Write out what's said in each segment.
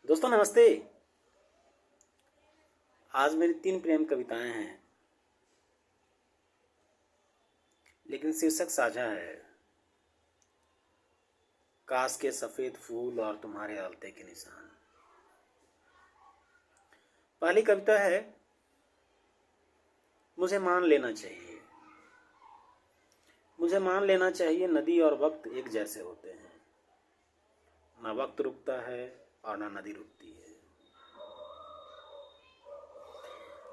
दोस्तों नमस्ते। आज मेरी 3 प्रेम कविताएं हैं, लेकिन शीर्षक साझा है। काश के सफेद फूल और तुम्हारे आलते के निशान। पहली कविता है, मुझे मान लेना चाहिए। मुझे मान लेना चाहिए, नदी और वक्त एक जैसे होते हैं। ना वक्त रुकता है और ना नदी रुकती है।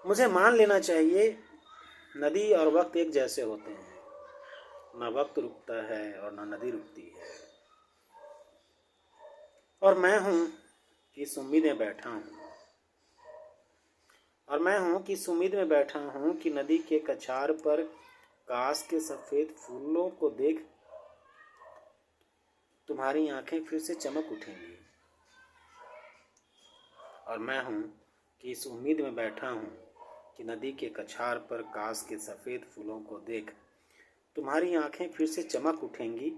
मुझे मान लेना चाहिए, नदी और वक्त एक जैसे होते हैं। ना वक्त रुकता है और ना नदी रुकती है। और मैं हूं कि इस उम्मीद में बैठा हूं कि नदी के कछार पर काश के सफेद फूलों को देख तुम्हारी आंखें फिर से चमक उठेंगी। और मैं हूं कि इस उम्मीद में बैठा हूं कि नदी के कछार पर काश के सफेद फूलों को देख तुम्हारी आंखें फिर से चमक उठेंगी।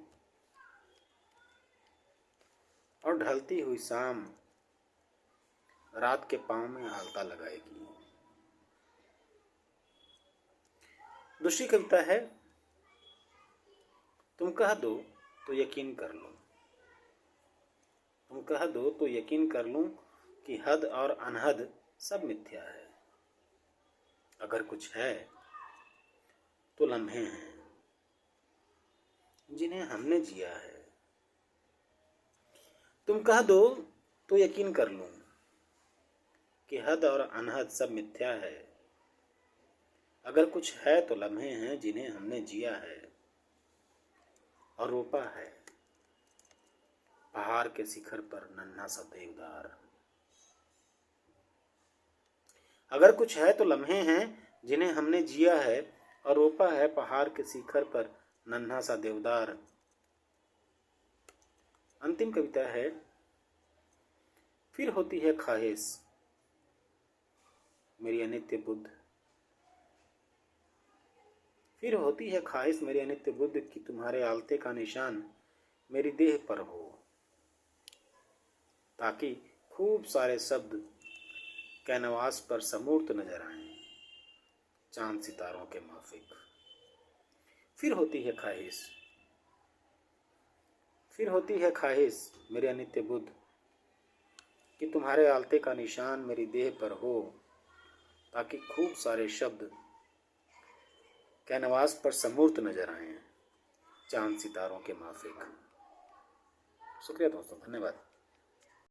और ढलती हुई शाम रात के पांव में आलता लगाएगी। दूसरी कविता है, तुम कह दो तो यकीन कर लूं। तुम कह दो तो यकीन कर लूं कि हद और अनहद सब मिथ्या है। अगर कुछ है तो लम्हे हैं जिन्हें हमने जिया है। तुम कह दो तो यकीन कर लूं कि हद और अनहद सब मिथ्या है। अगर कुछ है तो लम्हे हैं जिन्हें हमने जिया है और रोपा है पहाड़ के शिखर पर नन्हा सा देवदार। अगर कुछ है तो लम्हे हैं जिन्हें हमने जिया है और रोपा है पहाड़ के शिखर पर नन्हा सा देवदार। अंतिम कविता है, फिर होती है ख्वाहिश मेरी अनित्य बुद्ध। फिर होती है ख्वाहिश मेरी अनित्य बुद्ध कि तुम्हारे आलते का निशान मेरी देह पर हो, ताकि खूब सारे शब्द कैनवास पर समूर्त नजर आएं, चांद सितारों के माफिक। फिर होती है ख्वाहिश मेरे अनित्य बुद्ध कि तुम्हारे आलते का निशान मेरी देह पर हो, ताकि खूब सारे शब्द कैनवास पर समूर्त नजर आएं, चांद सितारों के माफिक। शुक्रिया दोस्तों, धन्यवाद।